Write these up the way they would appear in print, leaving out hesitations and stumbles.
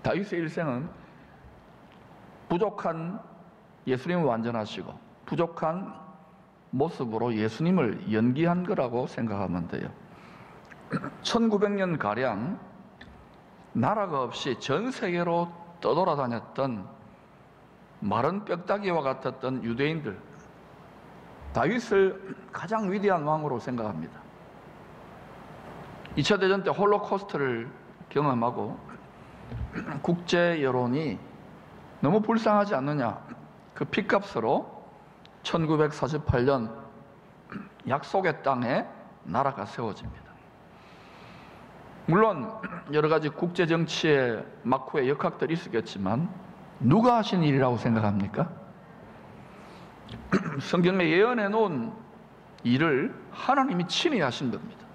다윗의 일생은 부족한 예수님을 완전하시고 부족한 모습으로 예수님을 연기한 거라고 생각하면 돼요. 1900년 가량 나라가 없이 전 세계로 떠돌아다녔던 마른 뼈다귀와 같았던 유대인들, 다윗을 가장 위대한 왕으로 생각합니다. 2차 대전 때 홀로코스트를 경험하고 국제 여론이 너무 불쌍하지 않느냐, 그 핏값으로 1948년 약속의 땅에 나라가 세워집니다. 물론 여러 가지 국제 정치의 막후에 역학들이 있었겠지만 누가 하신 일이라고 생각합니까? 성경에 예언해 놓은 일을 하나님이 친히 하신 겁니다.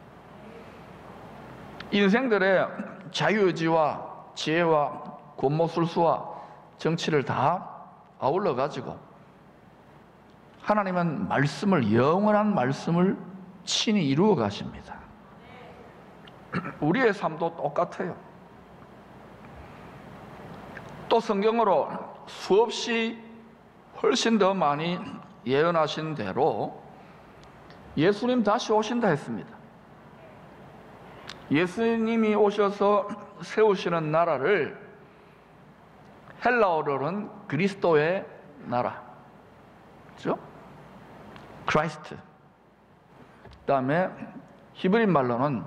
인생들의 자유의지와 지혜와 권모술수와 정치를 다 아울러 가지고 하나님은 말씀을, 영원한 말씀을 친히 이루어 가십니다. 우리의 삶도 똑같아요. 또 성경으로 수없이 훨씬 더 많이 예언하신 대로 예수님 다시 오신다 했습니다. 예수님이 오셔서 세우시는 나라를 헬라어로는 그리스도의 나라, 그렇죠? 크라이스트. 그 다음에 히브리 말로는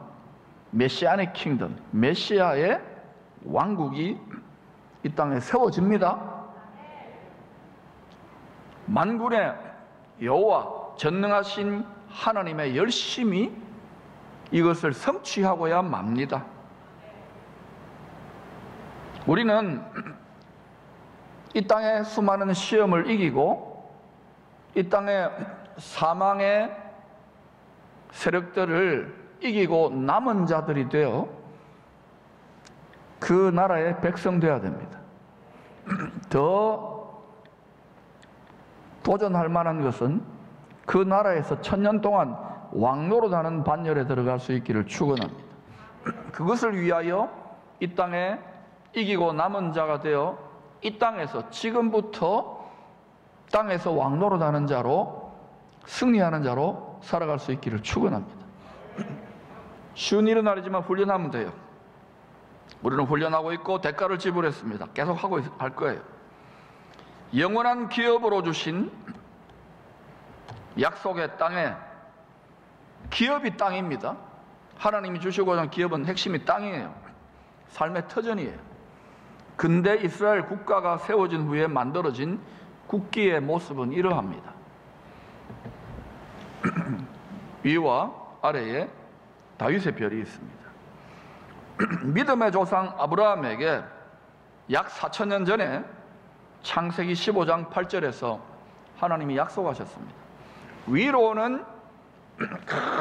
메시아닉 킹덤, 메시아의 왕국이 이 땅에 세워집니다. 만군의 여호와 전능하신 하나님의 열심히 이것을 성취하고야 맙니다. 우리는 이 땅의 수많은 시험을 이기고 이 땅의 사망의 세력들을 이기고 남은 자들이 되어 그 나라의 백성 되어야 됩니다. 더 도전할 만한 것은 그 나라에서 1000년 동안 왕노릇하는 반열에 들어갈 수 있기를 축원합니다. 그것을 위하여 이 땅에 이기고 남은 자가 되어 이 땅에서 지금부터 땅에서 왕노릇하는 자로, 승리하는 자로 살아갈 수 있기를 축원합니다. 쉬운 일은 아니지만 훈련하면 돼요. 우리는 훈련하고 있고 대가를 지불했습니다. 계속 하고 할 거예요. 영원한 기업으로 주신 약속의 땅에, 기업이 땅입니다. 하나님이 주시고자 하는 기업은 핵심이 땅이에요. 삶의 터전이에요. 근대 이스라엘 국가가 세워진 후에 만들어진 국기의 모습은 이러합니다. 위와 아래에 다윗의 별이 있습니다. 믿음의 조상 아브라함에게 약 4000년 전에 창세기 15장 8절에서 하나님이 약속하셨습니다. 위로는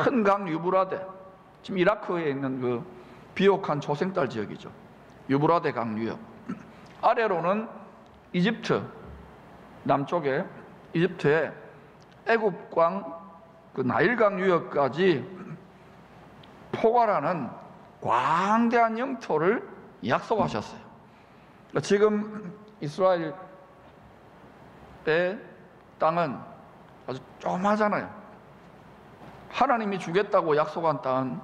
큰 강 유브라데, 지금 이라크에 있는 그 비옥한 초생딸 지역이죠. 유브라데 강 유역. 아래로는 이집트, 남쪽에 이집트의 애굽강, 그 나일강 유역까지 포괄하는 광대한 영토를 약속하셨어요. 지금 이스라엘의 땅은 아주 조그마하잖아요. 하나님이 주겠다고 약속한 땅은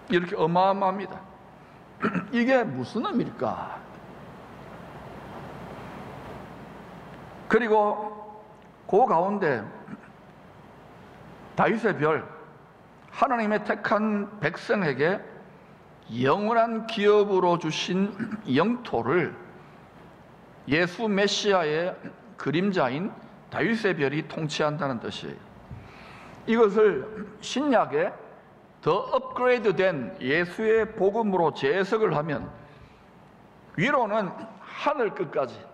이렇게 어마어마합니다. 이게 무슨 의미일까? 그리고 그 가운데 다윗의 별, 하나님의 택한 백성에게 영원한 기업으로 주신 영토를 예수 메시아의 그림자인 다윗의 별이 통치한다는 뜻이에요. 이것을 신약에 더 업그레이드된 예수의 복음으로 재해석을 하면 위로는 하늘 끝까지,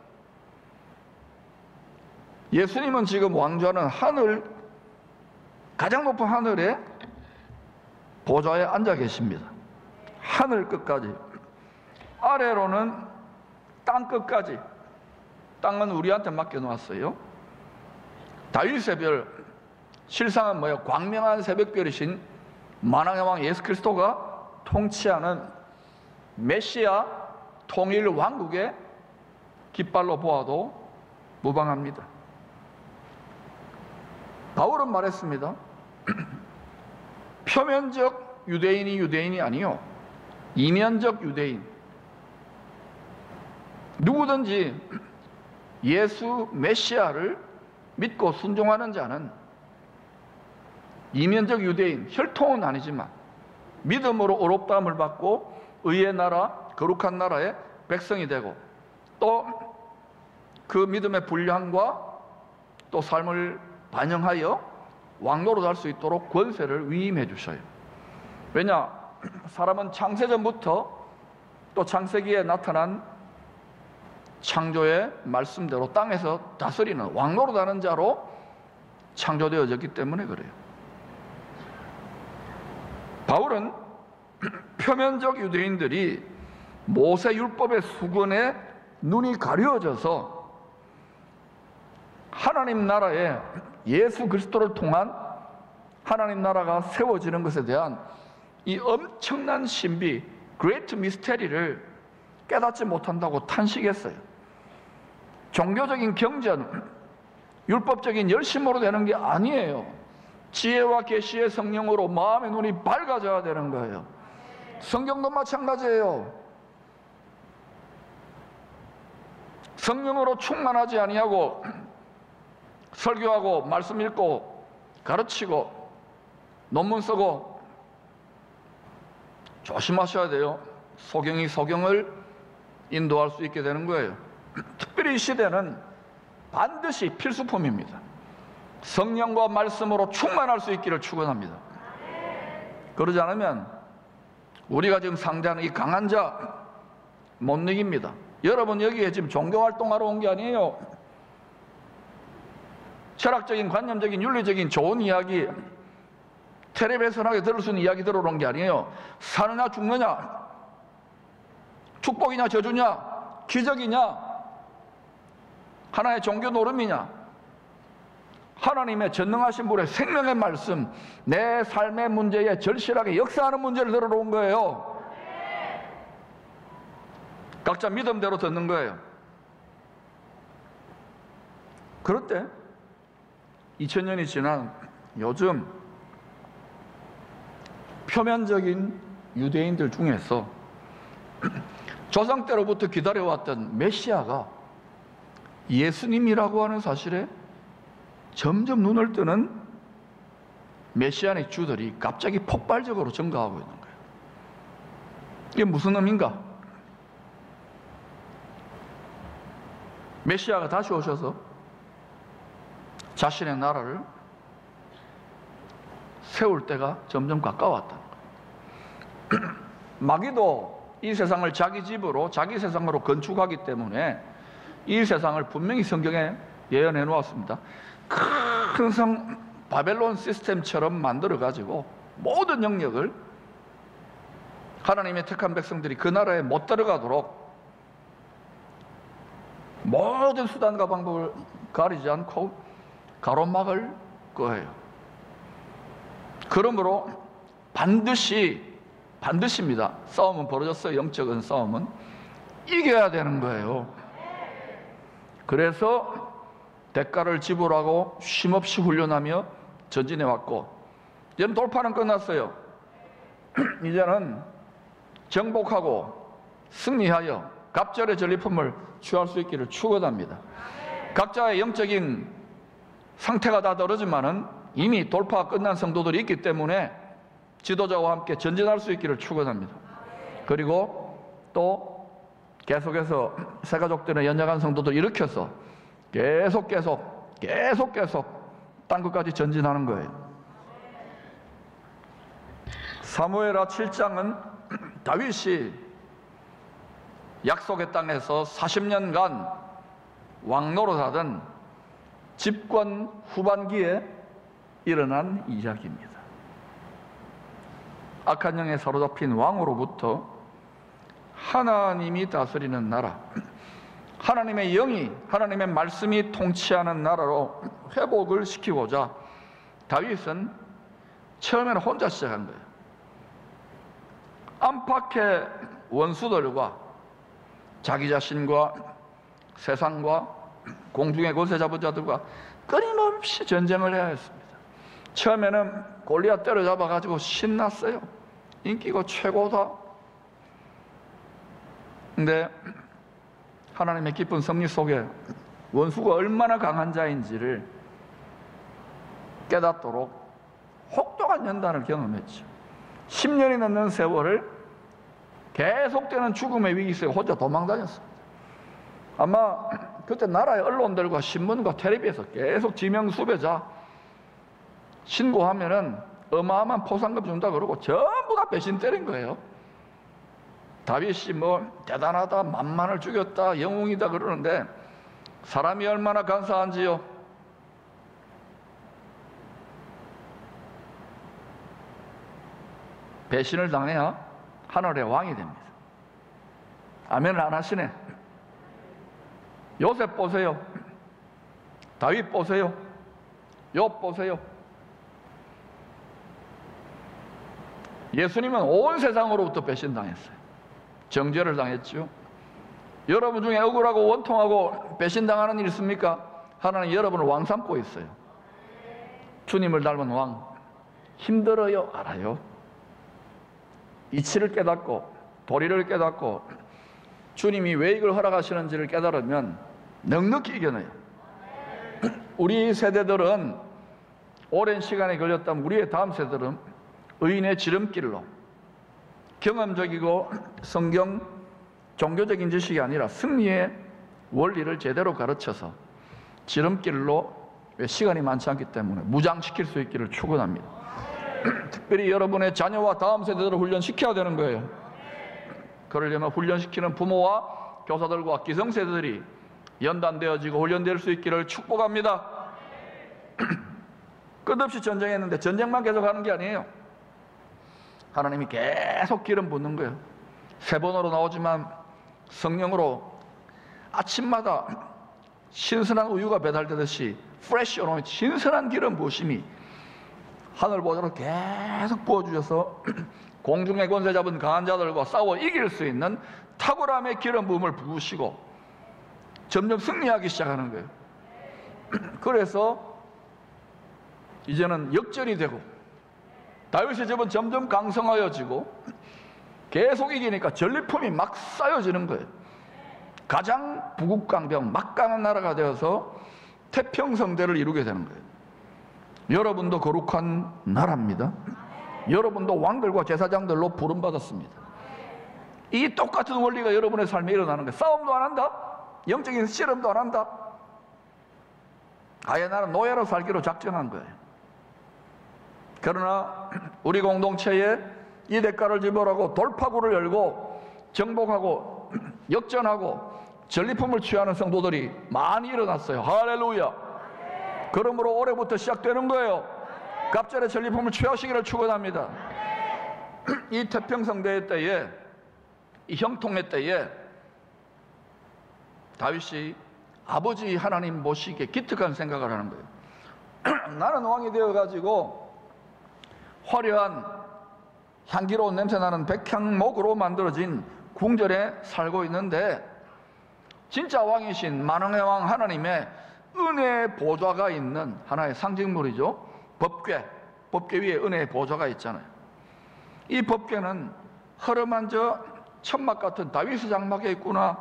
예수님은 지금 왕좌는 하늘, 가장 높은 하늘에 보좌에 앉아 계십니다. 하늘 끝까지. 아래로는 땅 끝까지. 땅은 우리한테 맡겨놓았어요. 다윗의 별, 실상은 뭐예요? 광명한 새벽별이신 만왕의 왕 예수 그리스도가 통치하는 메시아 통일 왕국의 깃발로 보아도 무방합니다. 바울은 말했습니다. 표면적 유대인이 아니요, 이면적 유대인. 누구든지 예수 메시아를 믿고 순종하는 자는 이면적 유대인, 혈통은 아니지만 믿음으로 의롭다함을 받고 의의 나라, 거룩한 나라의 백성이 되고, 또 그 믿음의 분량과 또 삶을 반영하여 왕노릇 할 수 있도록 권세를 위임해 주셔요. 왜냐? 사람은 창세전부터 또 창세기에 나타난 창조의 말씀대로 땅에서 다스리는 왕노릇 하는 자로 창조되어졌기 때문에 그래요. 바울은 표면적 유대인들이 모세 율법의 수건에 눈이 가려져서 하나님 나라에 예수 그리스도를 통한 하나님 나라가 세워지는 것에 대한 이 엄청난 신비, 그레이트 미스테리를 깨닫지 못한다고 탄식했어요. 종교적인 경전, 율법적인 열심으로 되는 게 아니에요. 지혜와 계시의 성령으로 마음의 눈이 밝아져야 되는 거예요. 성경도 마찬가지예요. 성령으로 충만하지 아니하고 설교하고 말씀 읽고 가르치고 논문 쓰고 조심하셔야 돼요. 소경이 소경을 인도할 수 있게 되는 거예요. 특별히 이 시대는 반드시 필수품입니다. 성령과 말씀으로 충만할 수 있기를 축원합니다. 그러지 않으면 우리가 지금 상대하는 이 강한 자 못 이깁니다. 여러분 여기에 지금 종교활동하러 온 게 아니에요. 철학적인, 관념적인, 윤리적인 좋은 이야기, 텔레비전하게 들을 수 있는 이야기 들어오는 게 아니에요. 사느냐 죽느냐, 축복이냐 저주냐, 기적이냐, 하나의 종교 노름이냐, 하나님의 전능하신 분의 생명의 말씀, 내 삶의 문제에 절실하게 역사하는 문제를 들어온 거예요. 각자 믿음대로 듣는 거예요. 그럴 때 2000년이 지난 요즘 표면적인 유대인들 중에서 조상 때로부터 기다려왔던 메시아가 예수님이라고 하는 사실에 점점 눈을 뜨는 메시아닉 주들이 갑자기 폭발적으로 증가하고 있는 거예요. 이게 무슨 의미인가? 메시아가 다시 오셔서 자신의 나라를 세울 때가 점점 가까웠다는 거예요. 마귀도 이 세상을 자기 집으로, 자기 세상으로 건축하기 때문에 이 세상을 분명히 성경에 예언해 놓았습니다. 큰 성 바벨론 시스템처럼 만들어 가지고 모든 영역을 하나님의 택한 백성들이 그 나라에 못 들어가도록 모든 수단과 방법을 가리지 않고 가로막을 거예요. 그러므로 반드시입니다. 싸움은 벌어졌어요. 영적인 싸움은 이겨야 되는 거예요. 그래서 대가를 지불하고 쉼없이 훈련하며 전진해 왔고, 이제는 돌파는 끝났어요. 이제는 정복하고 승리하여 갑절의 전리품을 취할 수 있기를 축원합니다. 각자의 영적인 상태가 다 다르지만은 이미 돌파가 끝난 성도들이 있기 때문에 지도자와 함께 전진할 수 있기를 축원합니다. 그리고 또 계속해서 새가족들의 연약한 성도들 일으켜서 계속 땅 끝까지 전진하는 거예요. 사무엘하 7장은 다윗이 약속의 땅에서 40년간 왕노릇하던 집권 후반기에 일어난 이야기입니다. 악한 영에 사로잡힌 왕으로부터 하나님이 다스리는 나라, 하나님의 영이, 하나님의 말씀이 통치하는 나라로 회복을 시키고자 다윗은 처음에는 혼자 시작한 거예요. 안팎의 원수들과 자기 자신과 세상과 공중의 권세 잡은 자들과 끊임없이 전쟁을 해야 했습니다. 처음에는 골리앗 때려잡아가지고 신났어요. 인기가 최고다. 근데 하나님의 깊은 섭리 속에 원수가 얼마나 강한 자인지를 깨닫도록 혹독한 연단을 경험했죠. 10년이 넘는 세월을 계속되는 죽음의 위기 속에 혼자 도망다녔습니다. 아마 그때 나라의 언론들과 신문과 텔레비에서 계속 지명수배자 신고하면은 어마어마한 포상금 준다 그러고 전부 다 배신 때린 거예요. 다윗이 뭐 대단하다, 만만을 죽였다, 영웅이다 그러는데 사람이 얼마나 간사한지요. 배신을 당해야 하늘의 왕이 됩니다. 아멘을 안 하시네. 요셉 보세요. 다윗 보세요. 욥 보세요. 예수님은 온 세상으로부터 배신당했어요. 정죄를 당했죠. 여러분 중에 억울하고 원통하고 배신당하는 일 있습니까? 하나님 여러분을 왕 삼고 있어요. 주님을 닮은 왕. 힘들어요. 알아요. 이치를 깨닫고 도리를 깨닫고 주님이 왜 이걸 허락하시는지를 깨달으면 넉넉히 이겨내요. 우리 세대들은 오랜 시간이 걸렸다면 우리의 다음 세대들은 의인의 지름길로 경험적이고 성경 종교적인 지식이 아니라 승리의 원리를 제대로 가르쳐서 지름길로 시간이 많지 않기 때문에 무장시킬 수 있기를 축원합니다. 특별히 여러분의 자녀와 다음 세대들을 훈련시켜야 되는 거예요. 그러려면 훈련시키는 부모와 교사들과 기성세대들이 연단되어지고 훈련될 수 있기를 축복합니다. 끝없이 전쟁했는데 전쟁만 계속하는 게 아니에요. 하나님이 계속 기름 붓는 거예요. 세 번으로 나오지만 성령으로 아침마다 신선한 우유가 배달되듯이 fresh anointing, 신선한 기름 부으심이 하늘 보좌로 계속 부어주셔서 공중의 권세 잡은 강한 자들과 싸워 이길 수 있는 탁월함의 기름 부음을 부으시고 점점 승리하기 시작하는 거예요. 그래서 이제는 역전이 되고 다윗의 집은 점점 강성하여지고 계속 이기니까 전리품이 막 쌓여지는 거예요. 가장 부국강병 막강한 나라가 되어서 태평성대를 이루게 되는 거예요. 여러분도 거룩한 나라입니다. 여러분도 왕들과 제사장들로 부름받았습니다. 이 똑같은 원리가 여러분의 삶에 일어나는 거예요. 싸움도 안 한다. 영적인 씨름도 안 한다. 아예 나는 노예로 살기로 작정한 거예요. 그러나 우리 공동체에 이 대가를 지불하고 돌파구를 열고 정복하고 역전하고 전리품을 취하는 성도들이 많이 일어났어요. 할렐루야. 그러므로 올해부터 시작되는 거예요. 갑절의 전리품을 취하시기를 축원합니다. 이 태평성대의 때에, 이 형통의 때에 다윗이 아버지 하나님 모시기에 기특한 생각을 하는 거예요. 나는 왕이 되어가지고 화려한 향기로운 냄새나는 백향목으로 만들어진 궁전에 살고 있는데 진짜 왕이신 만왕의 왕 하나님의 은혜의 보좌가 있는 하나의 상징물이죠. 법궤 위에 은혜의 보좌가 있잖아요. 이 법궤는 허름한 저 천막 같은 다윗의 장막에 있구나.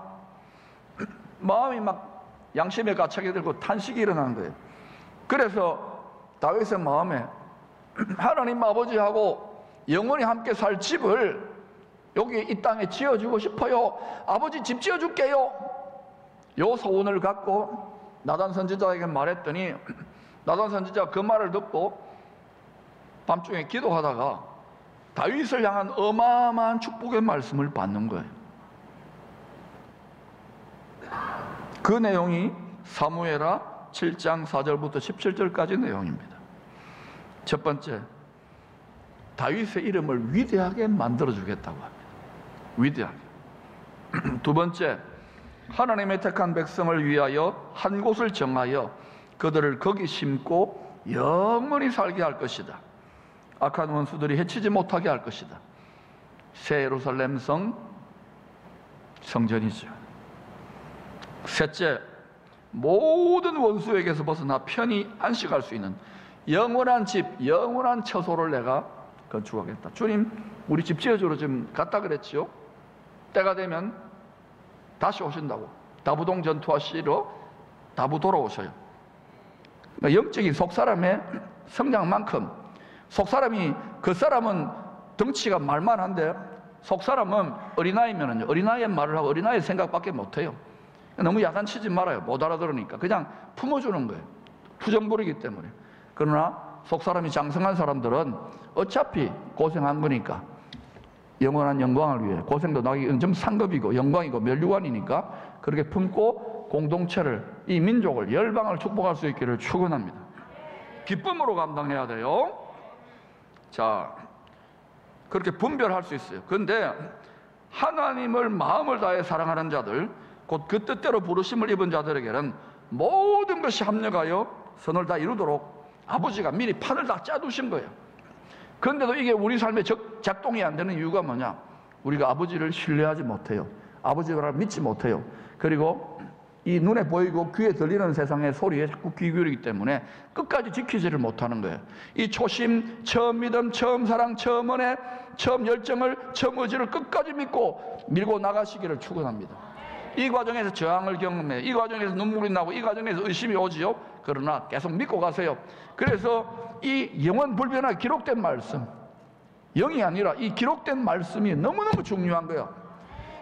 마음이 막 양심에 가책이 들고 탄식이 일어나는 거예요. 그래서 다윗의 마음에 하나님 아버지하고 영원히 함께 살 집을 여기 이 땅에 지어주고 싶어요. 아버지 집 지어줄게요. 요 소원을 갖고 나단 선지자에게 말했더니 나단 선지자가 그 말을 듣고 밤중에 기도하다가 다윗을 향한 어마어마한 축복의 말씀을 받는 거예요. 그 내용이 사무엘하 7장 4절부터 17절까지 내용입니다. 첫 번째, 다윗의 이름을 위대하게 만들어주겠다고 합니다. 위대하게. 두 번째, 하나님의 택한 백성을 위하여 한 곳을 정하여 그들을 거기 심고 영원히 살게 할 것이다. 악한 원수들이 해치지 못하게 할 것이다. 새 예루살렘 성전이죠. 셋째, 모든 원수에게서 벗어나 편히 안식할 수 있는 영원한 집, 영원한 처소를 내가 건축하겠다. 주님, 우리 집 지어주러 좀 갔다 그랬지요? 때가 되면 다시 오신다고. 다부동 전투하시러 다부 돌아오셔요. 그러니까 영적인 속사람의 성장만큼, 속사람이, 그 사람은 덩치가 말만 한데 속사람은 어린아이면은요, 어린아이의 말을 하고 어린아이의 생각밖에 못해요. 너무 야단치지 말아요. 못 알아들으니까 그냥 품어주는 거예요. 투정부리기 때문에. 그러나 속사람이 장성한 사람들은 어차피 고생한 거니까 영원한 영광을 위해, 고생도 나기 좀 상급이고 영광이고 멸류관이니까 그렇게 품고 공동체를, 이 민족을, 열방을 축복할 수 있기를 축원합니다. 기쁨으로 감당해야 돼요. 자, 그렇게 분별할 수 있어요. 그런데 하나님을 마음을 다해 사랑하는 자들, 곧 그 뜻대로 부르심을 입은 자들에게는 모든 것이 합력하여 선을 다 이루도록 아버지가 미리 판을 다 짜두신 거예요. 그런데도 이게 우리 삶에 작동이 안 되는 이유가 뭐냐? 우리가 아버지를 신뢰하지 못해요. 아버지를 믿지 못해요. 그리고 이 눈에 보이고 귀에 들리는 세상의 소리에 자꾸 귀 기울이기 때문에 끝까지 지키지를 못하는 거예요. 이 초심, 처음 믿음, 처음 사랑, 처음 은혜, 처음 열정을, 처음 의지를 끝까지 믿고 밀고 나가시기를 축원합니다. 이 과정에서 저항을 경험해요. 이 과정에서 눈물이 나고 이 과정에서 의심이 오지요. 그러나 계속 믿고 가세요. 그래서 이 영원 불변하게 기록된 말씀, 영이 아니라 이 기록된 말씀이 너무너무 중요한 거예요.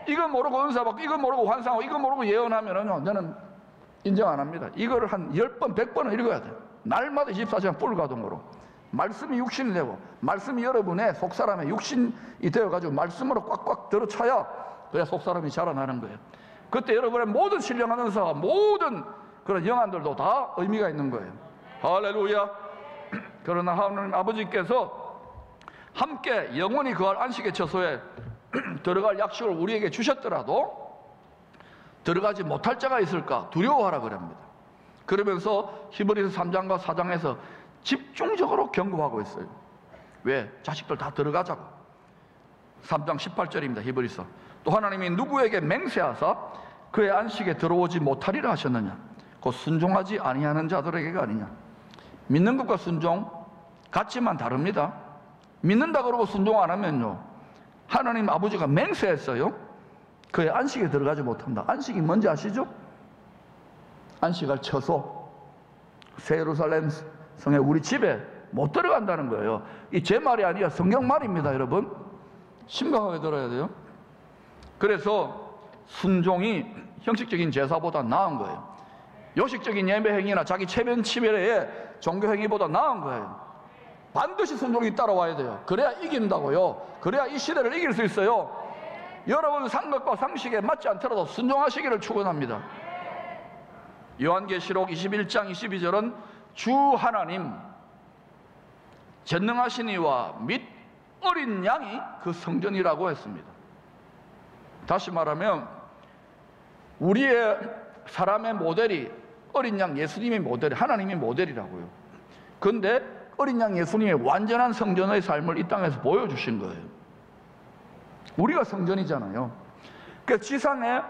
이거 모르고 은사받고, 이거 모르고 환상하고, 이거 모르고 예언하면은 저는 인정 안 합니다. 이거를 한 10번, 100번은 읽어야 돼요. 날마다 24시간 불가동으로. 말씀이 육신이 되고, 말씀이 여러분의 속사람의 육신이 되어가지고 말씀으로 꽉꽉 들어차야 그래야 속사람이 자라나는 거예요. 그때 여러분의 모든 신령한 은사와 모든 그런 영안들도 다 의미가 있는 거예요. 할렐루야. 그러나 하나님 아버지께서 함께 영원히 거할 안식의 처소에 들어갈 약속을 우리에게 주셨더라도 들어가지 못할 자가 있을까 두려워하라 그럽니다. 그러면서 히브리서 3장과 4장에서 집중적으로 경고하고 있어요. 왜? 자식들 다 들어가자고. 3장 18절입니다. 히브리서. 또 하나님이 누구에게 맹세하사 그의 안식에 들어오지 못하리라 하셨느냐? 곧 순종하지 아니하는 자들에게가 아니냐? 믿는 것과 순종 같지만 다릅니다. 믿는다 그러고 순종 안 하면요, 하나님 아버지가 맹세했어요. 그의 안식에 들어가지 못한다. 안식이 뭔지 아시죠? 안식할 처소, 새 예루살렘 성에 우리 집에 못 들어간다는 거예요. 이 제 말이 아니라 성경 말입니다. 여러분 심각하게 들어야 돼요. 그래서 순종이 형식적인 제사보다 나은 거예요. 요식적인 예배 행위나 자기 체면 치밀의 종교 행위보다 나은 거예요. 반드시 순종이 따라와야 돼요. 그래야 이긴다고요. 그래야 이 시대를 이길 수 있어요. 여러분 상식과 상식에 맞지 않더라도 순종하시기를 축원합니다. 요한계시록 21장 22절은 주 하나님 전능하신 이와 및 어린 양이 그 성전이라고 했습니다. 다시 말하면 우리의 사람의 모델이 어린 양 예수님의 모델이, 하나님의 모델이라고요. 그런데 어린 양 예수님의 완전한 성전의 삶을 이 땅에서 보여주신 거예요. 우리가 성전이잖아요. 그러니까 지상에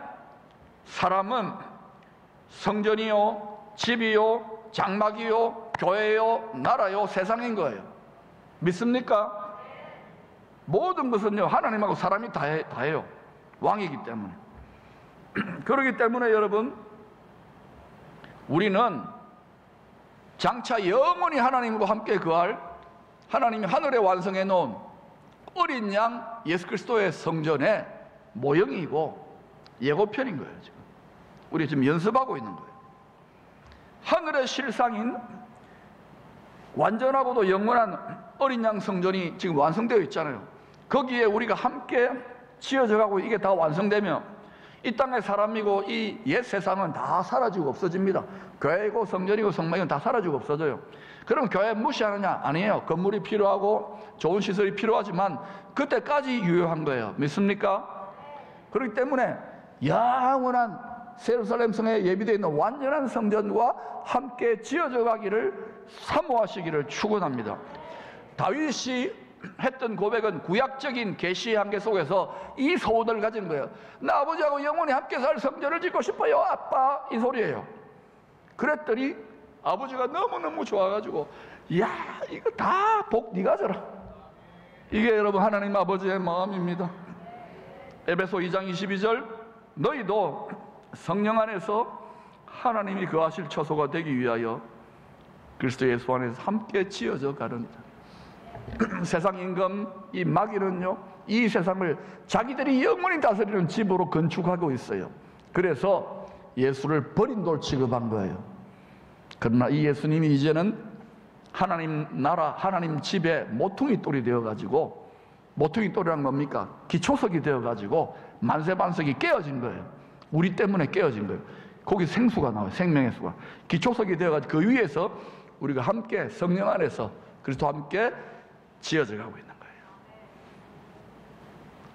사람은 성전이요, 집이요, 장막이요, 교회요, 나라요, 세상인 거예요. 믿습니까? 모든 것은요 하나님하고 사람이 다 해요. 왕이기 때문에. 그렇기 때문에 여러분 우리는 장차 영원히 하나님과 함께 거할 하나님이 하늘에 완성해 놓은 어린 양 예수 그리스도의 성전의 모형이고 예고편인 거예요. 지금 우리 지금 연습하고 있는 거예요. 하늘의 실상인 완전하고도 영원한 어린 양 성전이 지금 완성되어 있잖아요. 거기에 우리가 함께 지어져 가고 이게 다 완성되면 이 땅의 사람이고 이 옛 세상은 다 사라지고 없어집니다. 교회이고 성전이고 성막이고 다 사라지고 없어져요. 그럼 교회 무시하느냐? 아니에요. 건물이 필요하고 좋은 시설이 필요하지만 그때까지 유효한 거예요. 믿습니까? 그렇기 때문에 영원한 새 예루살렘 성에 예비되어 있는 완전한 성전과 함께 지어져 가기를 사모하시기를 축원합니다. 다윗이 했던 고백은 구약적인 계시의 한계 속에서 이 소원을 가진 거예요. 나 아버지하고 영원히 함께 살 성전을 짓고 싶어요, 아빠. 이 소리예요. 그랬더니 아버지가 너무너무 좋아가지고, 야, 이거 다 복 네가 져라. 이게 여러분 하나님 아버지의 마음입니다. 에베소 2장 22절, 너희도 성령 안에서 하나님이 거하실 처소가 되기 위하여 그리스도 예수 안에서 함께 지어져 가느니라. 세상 임금 이 마귀는요, 이 세상을 자기들이 영원히 다스리는 집으로 건축하고 있어요. 그래서 예수를 버린 돌 취급한 거예요. 그러나 이 예수님이 이제는 하나님 나라, 하나님 집의 모퉁이 돌이 되어가지고, 모퉁이 돌이란 뭡니까? 기초석이 되어가지고 만세반석이 깨어진 거예요. 우리 때문에 깨어진 거예요. 거기 생수가 나와요. 생명의 수가. 기초석이 되어가지고 그 위에서 우리가 함께 성령 안에서 그리스도 함께 지어져 가고 있는 거예요.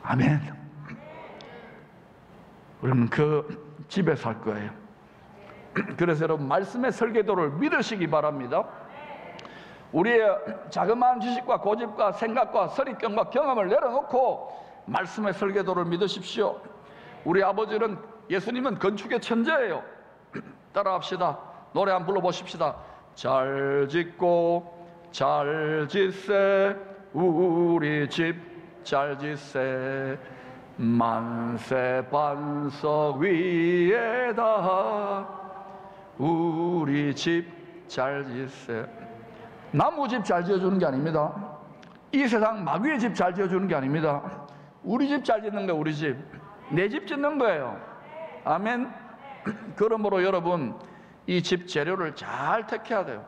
아멘. 우리는 그 집에 살 거예요. 그래서 여러분 말씀의 설계도를 믿으시기 바랍니다. 우리의 자그마한 지식과 고집과 생각과 선입견과 경험을 내려놓고 말씀의 설계도를 믿으십시오. 우리 아버지는, 예수님은 건축의 천재예요. 따라합시다. 노래 한번 불러보십시다. 잘 짓고 잘 짓세 우리 집 잘 짓세 만세 반석 위에다 우리 집 잘 짓세. 나무 집 잘 지어주는 게 아닙니다. 이 세상 마귀의 집 잘 지어주는 게 아닙니다. 우리 집 잘 짓는 거예요. 우리 집. 내 집 짓는 거예요. 아멘. 그러므로 여러분 이 집 재료를 잘 택해야 돼요.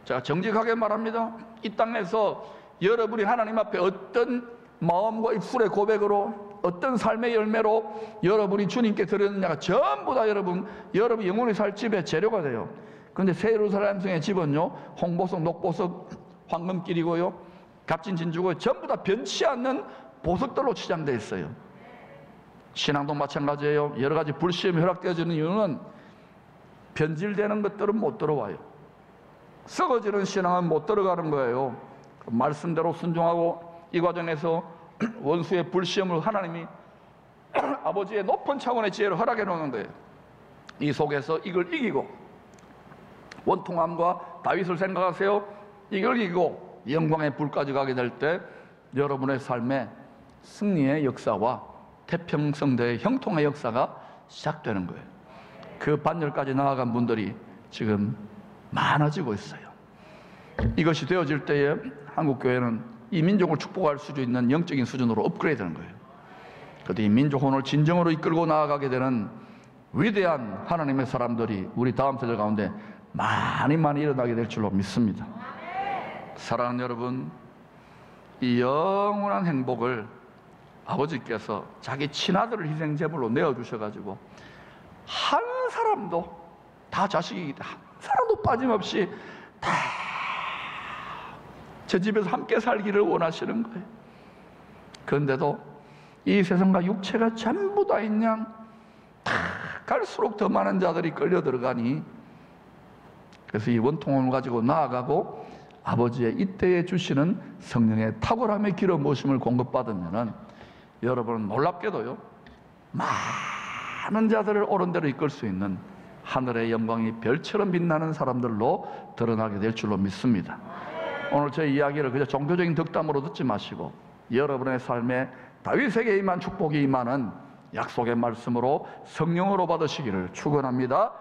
제가 정직하게 말합니다. 이 땅에서 여러분이 하나님 앞에 어떤 마음과 입술의 고백으로, 어떤 삶의 열매로 여러분이 주님께 드렸느냐가 전부 다 여러분 영혼이 살 집의 재료가 돼요. 그런데 새 예루살렘 성의 집은요, 홍보석, 녹보석, 황금길이고요, 값진 진주고 전부 다 변치 않는 보석들로 치장되어 있어요. 신앙도 마찬가지예요. 여러 가지 불시험이 허락되어지는 이유는 변질되는 것들은 못 들어와요. 썩어지는 신앙은 못 들어가는 거예요. 말씀대로 순종하고 이 과정에서 원수의 불시험을 하나님이 아버지의 높은 차원의 지혜를 허락해 놓는 거예요. 이 속에서 이걸 이기고, 원통함과 다윗을 생각하세요. 이걸 이기고 영광의 불까지 가게 될 때 여러분의 삶에 승리의 역사와 태평성대의 형통의 역사가 시작되는 거예요. 그 반열까지 나아간 분들이 지금 많아지고 있어요. 이것이 되어질 때에 한국교회는 이 민족을 축복할 수 있는 영적인 수준으로 업그레이드하는 거예요. 그런데 이 민족 오늘 진정으로 이끌고 나아가게 되는 위대한 하나님의 사람들이 우리 다음 세대 가운데 많이 일어나게 될 줄로 믿습니다. 사랑하는 여러분, 이 영원한 행복을 아버지께서 자기 친아들을 희생제물로 내어주셔가지고 한 사람도, 다 자식이기 때문에 한 사람도 빠짐없이 다 제 집에서 함께 살기를 원하시는 거예요. 그런데도 이 세상과 육체가 전부 다 있냐, 다 갈수록 더 많은 자들이 끌려 들어가니, 그래서 이 원통을 가지고 나아가고 아버지의 이때에 주시는 성령의 탁월함의 기름 부으심을 공급받으면은 여러분은 놀랍게도요, 많은 자들을 옳은 대로 이끌 수 있는 하늘의 영광이 별처럼 빛나는 사람들로 드러나게 될 줄로 믿습니다. 오늘 제 이야기를 그저 종교적인 덕담으로 듣지 마시고 여러분의 삶에 다윗에게 임한 축복이 임하는 약속의 말씀으로 성령으로 받으시기를 축원합니다.